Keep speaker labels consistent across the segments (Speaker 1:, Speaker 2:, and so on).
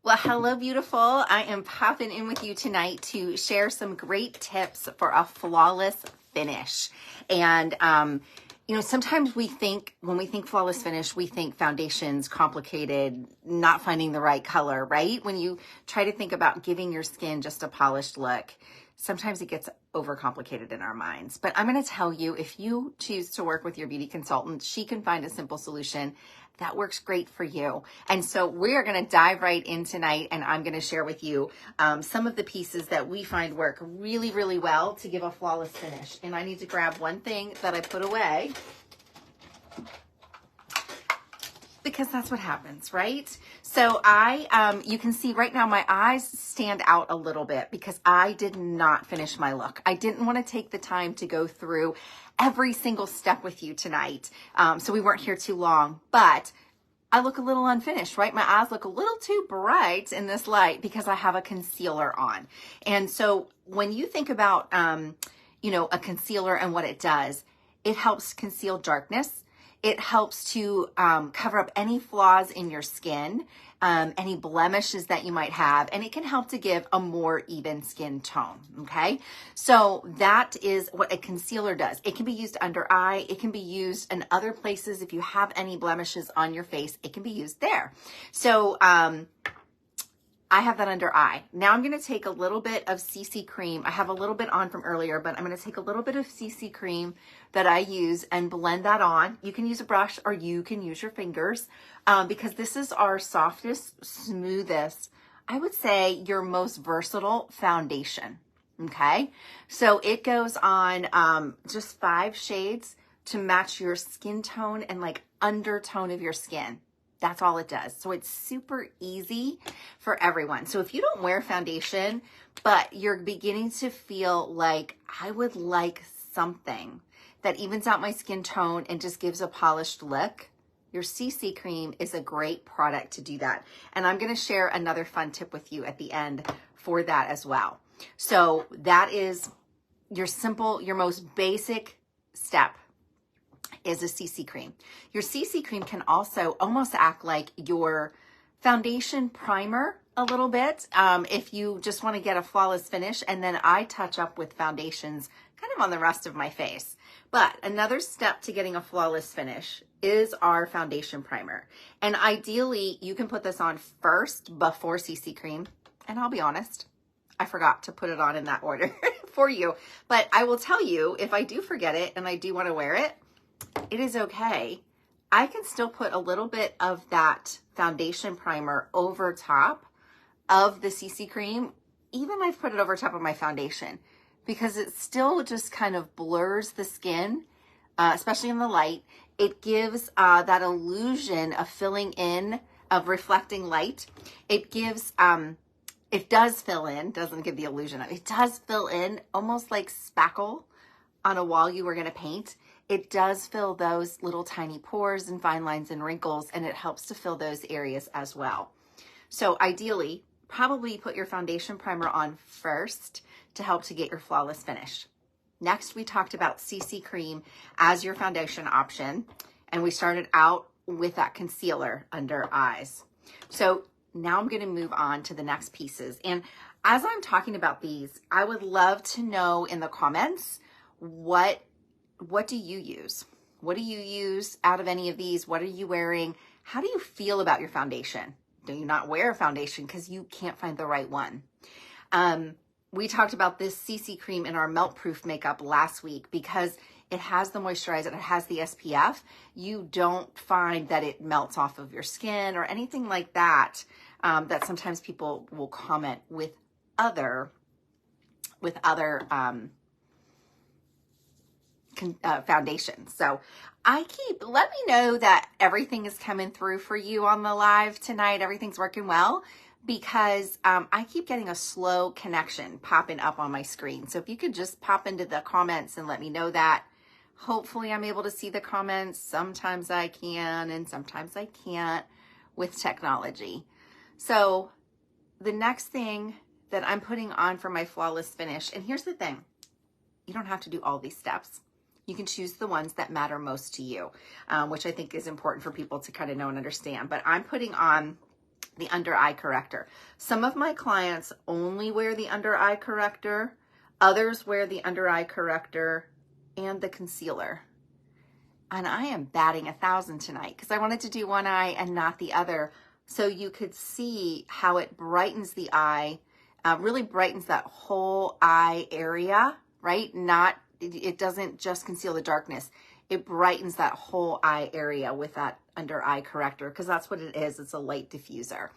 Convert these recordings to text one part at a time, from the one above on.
Speaker 1: Well, hello, beautiful. I am popping in with you tonight to share some great tips for a flawless finish. And, sometimes when we think flawless finish, we think foundation's complicated, not finding the right color, right? When you try to think about giving your skin just a polished look, sometimes it gets overcomplicated in our minds. But I'm going to tell you, if you choose to work with your beauty consultant, she can find a simple solution that works great for you. And so we're going to dive right in tonight, and I'm going to share with you some of the pieces that we find work really, really well to give a flawless finish. And I need to grab one thing that I put away, because that's what happens, right? So you can see right now my eyes stand out a little bit because I did not finish my look. I didn't want to take the time to go through every single step with you tonight. So we weren't here too long, but I look a little unfinished, right? My eyes look a little too bright in this light because I have a concealer on. And so when you think about, a concealer and what it does, it helps conceal darkness. It helps to cover up any flaws in your skin, any blemishes that you might have, and it can help to give a more even skin tone, okay? So that is what a concealer does. It can be used under eye. It can be used in other places. If you have any blemishes on your face, it can be used there. So I have that under eye. Now I'm going to take a little bit of CC cream. I have a little bit on from earlier, but I'm going to take a little bit of CC cream that I use and blend that on. You can use a brush or you can use your fingers because this is our softest, smoothest, I would say your most versatile foundation. Okay. So it goes on just 5 shades to match your skin tone and like undertone of your skin. That's all it does. So it's super easy for everyone. So if you don't wear foundation, but you're beginning to feel like I would like something that evens out my skin tone and just gives a polished look, your CC cream is a great product to do that. And I'm going to share another fun tip with you at the end for that as well. So that is your most basic step is a CC cream. Your CC cream can also almost act like your foundation primer a little bit if you just want to get a flawless finish, and then I touch up with foundations kind of on the rest of my face. But another step to getting a flawless finish is our foundation primer. And ideally, you can put this on first before CC cream. And I'll be honest, I forgot to put it on in that order for you. But I will tell you, if I do forget it and I do want to wear it, it is okay. I can still put a little bit of that foundation primer over top of the CC cream. Even I've put it over top of my foundation because it still just kind of blurs the skin, especially in the light. It gives that illusion of filling in, of reflecting light. It gives, it does fill in, doesn't give the illusion of, it does fill in almost like spackle on a wall you were going to paint. It does fill those little tiny pores and fine lines and wrinkles, and it helps to fill those areas as well. So ideally, probably put your foundation primer on first to help to get your flawless finish. Next, we talked about CC cream as your foundation option, and we started out with that concealer under eyes. So now I'm going to move on to the next pieces. And as I'm talking about these, I would love to know in the comments, what do you use? What do you use out of any of these? What are you wearing? How do you feel about your foundation? Do you not wear a foundation because you can't find the right one? We talked about this CC cream in our melt proof makeup last week because it has the moisturizer, it has the SPF. You don't find that it melts off of your skin or anything like that, that sometimes people will comment with other foundation. So let me know that everything is coming through for you on the live tonight. Everything's working well because I keep getting a slow connection popping up on my screen. So if you could just pop into the comments and let me know that. Hopefully I'm able to see the comments. Sometimes I can and sometimes I can't with technology. So the next thing that I'm putting on for my flawless finish, and here's the thing, you don't have to do all these steps. You can choose the ones that matter most to you, which I think is important for people to kind of know and understand. But I'm putting on the under eye corrector. Some of my clients only wear the under eye corrector. Others wear the under eye corrector and the concealer. And I am batting 1,000 tonight because I wanted to do one eye and not the other, so you could see how it brightens the eye, really brightens that whole eye area, right? It doesn't just conceal the darkness. It brightens that whole eye area with that under eye corrector, because that's what it is. It's a light diffuser.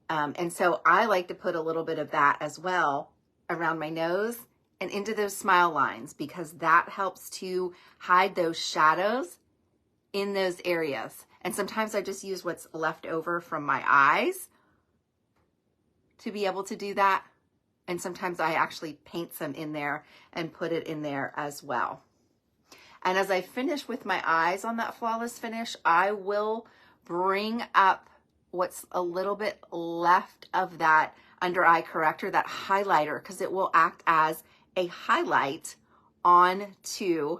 Speaker 1: And so I like to put a little bit of that as well around my nose and into those smile lines, because that helps to hide those shadows in those areas. And sometimes I just use what's left over from my eyes to be able to do that. And sometimes I actually paint some in there and put it in there as well. And as I finish with my eyes on that Flawless Finish, I will bring up what's a little bit left of that under eye corrector, that highlighter, because it will act as a highlight onto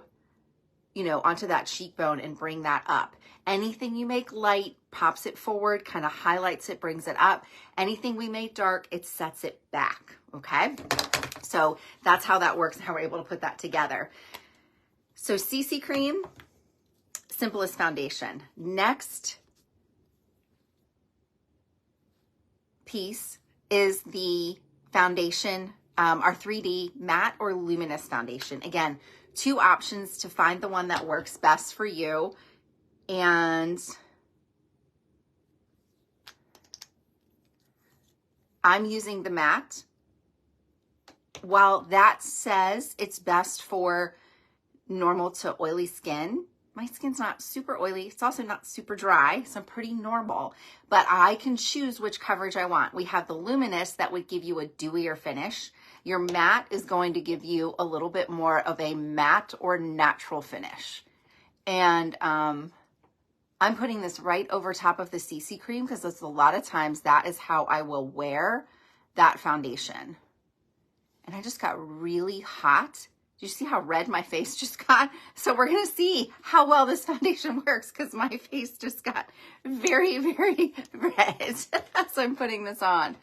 Speaker 1: that cheekbone and bring that up. Anything you make light pops it forward, kind of highlights it, brings it up. Anything we make dark, it sets it back, okay? So that's how that works and how we're able to put that together. So CC Cream, simplest foundation. Next piece is the foundation, our 3D matte or luminous foundation. Again, 2 options to find the one that works best for you. And I'm using the matte. While that says it's best for normal to oily skin, my skin's not super oily. It's also not super dry, so I'm pretty normal. But I can choose which coverage I want. We have the luminous that would give you a dewier finish. Your matte is going to give you a little bit more of a matte or natural finish. And I'm putting this right over top of the CC Cream because that's a lot of times that is how I will wear that foundation. And I just got really hot. Do you see how red my face just got? So we're going to see how well this foundation works, because my face just got very, very red as I'm putting this on.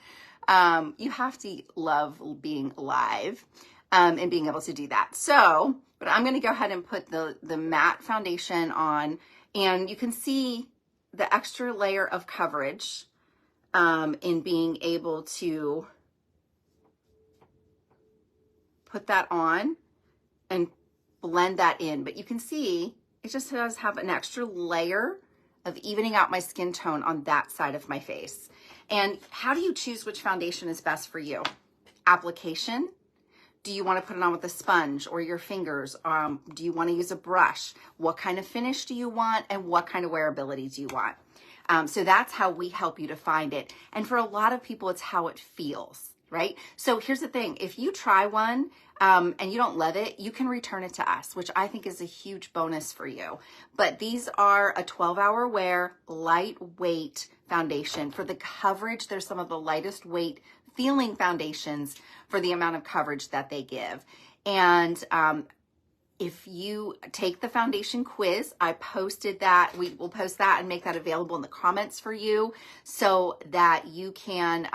Speaker 1: You have to love being alive and being able to do that. So, but I'm going to go ahead and put the matte foundation on, and you can see the extra layer of coverage in being able to put that on and blend that in. But you can see it just does have an extra layer of evening out my skin tone on that side of my face. And how do you choose which foundation is best for you? Application. Do you want to put it on with a sponge or your fingers? Do you want to use a brush? What kind of finish do you want? And what kind of wearability do you want? So that's how we help you to find it. And for a lot of people, it's how it feels, right? So here's the thing. If you try one and you don't love it, you can return it to us, which I think is a huge bonus for you. But these are a 12-hour wear, lightweight foundation. For the coverage, they're some of the lightest weight feeling foundations for the amount of coverage that they give. And if you take the foundation quiz, I posted that. We will post that and make that available in the comments for you so that you can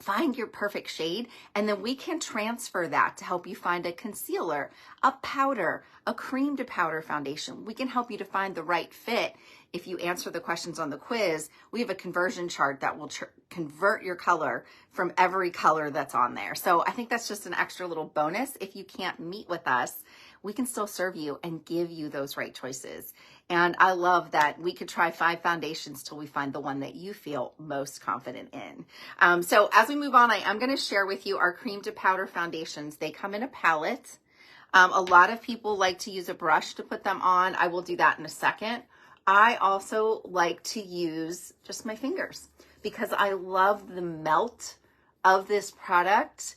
Speaker 1: find your perfect shade, and then we can transfer that to help you find a concealer, a powder, a cream to powder foundation. We can help you to find the right fit. If you answer the questions on the quiz, we have a conversion chart that will convert your color from every color that's on there. So I think that's just an extra little bonus. If you can't meet with us, we can still serve you and give you those right choices. And I love that we could try 5 foundations till we find the one that you feel most confident in. So as we move on, I am going to share with you our cream to powder foundations. They come in a palette. A lot of people like to use a brush to put them on. I will do that in a second. I also like to use just my fingers because I love the melt of this product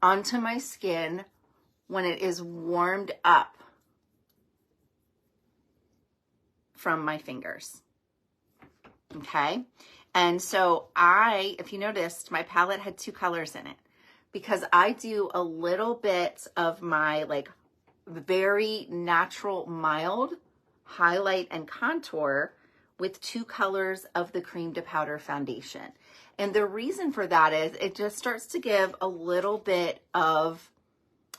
Speaker 1: onto my skin when it is warmed up from my fingers. Okay. And so if you noticed, my palette had 2 colors in it because I do a little bit of my like very natural mild highlight and contour with 2 colors of the cream to powder foundation. And the reason for that is it just starts to give a little bit of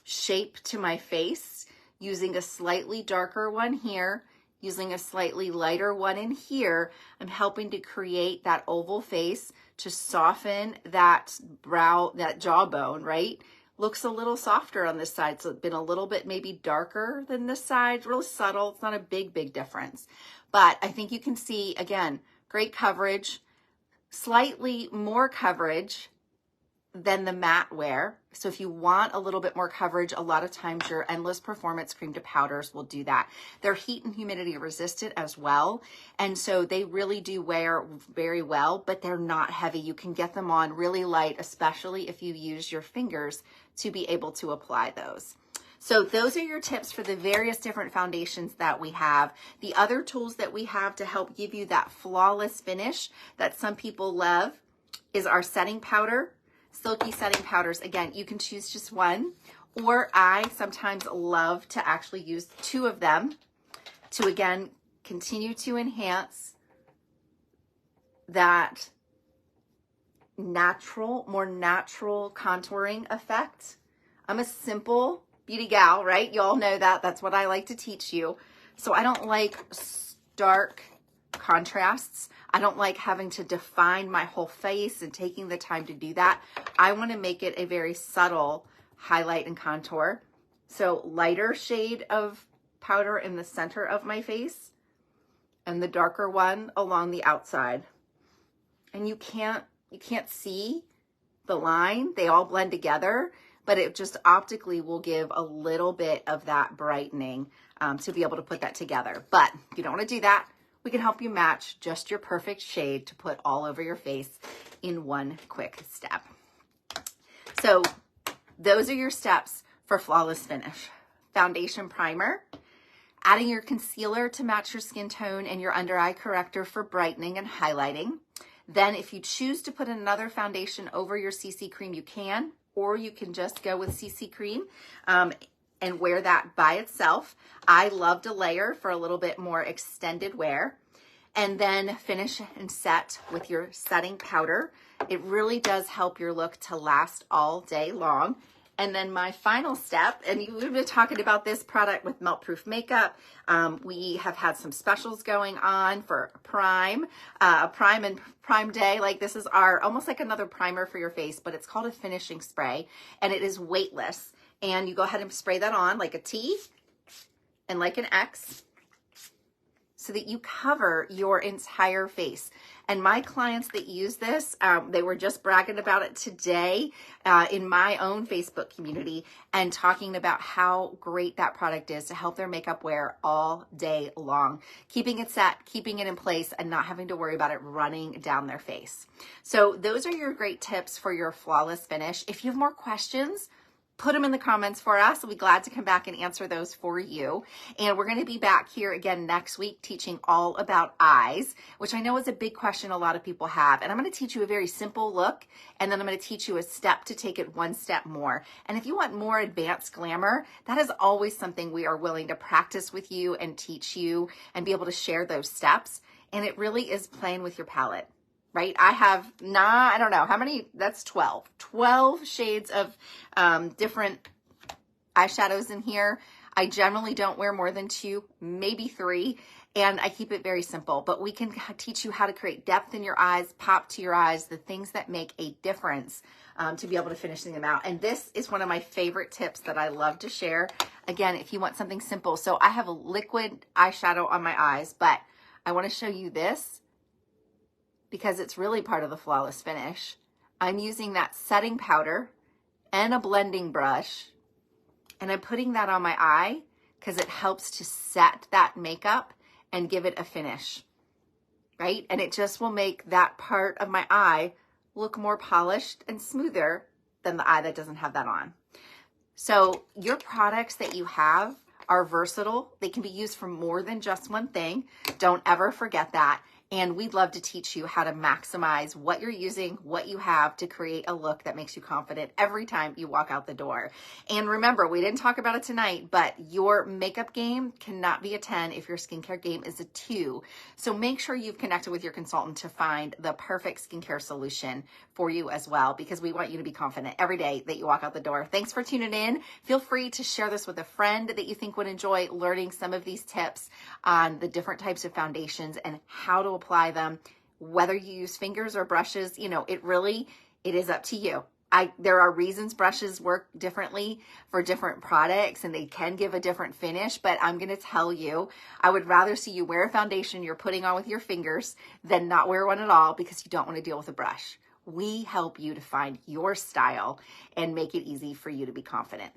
Speaker 1: shape to my face, using a slightly darker one here, using a slightly lighter one in here. I'm helping to create that oval face to soften that brow, that jawbone, right? Looks a little softer on this side, so it's been a little bit maybe darker than this side, real subtle. It's not a big difference. But I think you can see, again, great coverage, slightly more coverage than the matte wear. So if you want a little bit more coverage, a lot of times your Endless Performance cream to powders will do that. They're heat and humidity resistant as well. And so they really do wear very well, but they're not heavy. You can get them on really light, especially if you use your fingers to be able to apply those. So those are your tips for the various different foundations that we have. The other tools that we have to help give you that flawless finish that some people love is our setting powder. Silky setting powders. Again, you can choose just one, or I sometimes love to actually use 2 of them to, again, continue to enhance that natural, more natural contouring effect. I'm a simple beauty gal, right? You all know that. That's what I like to teach you. So I don't like stark contrasts. I don't like having to define my whole face and taking the time to do that. I want to make it a very subtle highlight and contour. So lighter shade of powder in the center of my face and the darker one along the outside. And you can't see the line. They all blend together, but it just optically will give a little bit of that brightening to be able to put that together. But if you don't want to do that, we can help you match just your perfect shade to put all over your face in one quick step. So those are your steps for flawless finish. Foundation primer, adding your concealer to match your skin tone and your under eye corrector for brightening and highlighting. Then if you choose to put another foundation over your CC cream, you can, or you can just go with CC cream and wear that by itself. I love to layer for a little bit more extended wear, and then finish and set with your setting powder. It really does help your look to last all day long. And then my final step, and we've been talking about this product with Melt Proof Makeup. We have had some specials going on for Prime and Prime Day. Like, this is our almost like another primer for your face, but it's called a finishing spray, and it is weightless. And you go ahead and spray that on like a T and like an X so that you cover your entire face. And my clients that use this, they were just bragging about it today in my own Facebook community and talking about how great that product is to help their makeup wear all day long, keeping it set, keeping it in place, and not having to worry about it running down their face. So those are your great tips for your flawless finish. If you have more questions, put them in the comments for us. We'll be glad to come back and answer those for you. And we're going to be back here again next week teaching all about eyes, which I know is a big question a lot of people have. And I'm going to teach you a very simple look, and then I'm going to teach you a step to take it one step more. And if you want more advanced glamour, that is always something we are willing to practice with you and teach you and be able to share those steps. And it really is playing with your palette. Right? I have I don't know how many, that's 12 shades of different eyeshadows in here. I generally don't wear more than 2, maybe 3, and I keep it very simple, but we can teach you how to create depth in your eyes, pop to your eyes, the things that make a difference to be able to finish them out. And this is one of my favorite tips that I love to share. Again, if you want something simple. So I have a liquid eyeshadow on my eyes, but I want to show you this, because it's really part of the flawless finish. I'm using that setting powder and a blending brush, and I'm putting that on my eye because it helps to set that makeup and give it a finish, right? And it just will make that part of my eye look more polished and smoother than the eye that doesn't have that on. So your products that you have are versatile. They can be used for more than just one thing. Don't ever forget that. And we'd love to teach you how to maximize what you're using, what you have to create a look that makes you confident every time you walk out the door. And remember, we didn't talk about it tonight, but your makeup game cannot be a 10 if your skincare game is a 2. So make sure you've connected with your consultant to find the perfect skincare solution for you as well, because we want you to be confident every day that you walk out the door. Thanks for tuning in. Feel free to share this with a friend that you think would enjoy learning some of these tips on the different types of foundations and how to apply them, whether you use fingers or brushes. You know, it is up to you. There are reasons brushes work differently for different products and they can give a different finish, but I'm going to tell you, I would rather see you wear a foundation you're putting on with your fingers than not wear one at all because you don't want to deal with a brush. We help you to find your style and make it easy for you to be confident.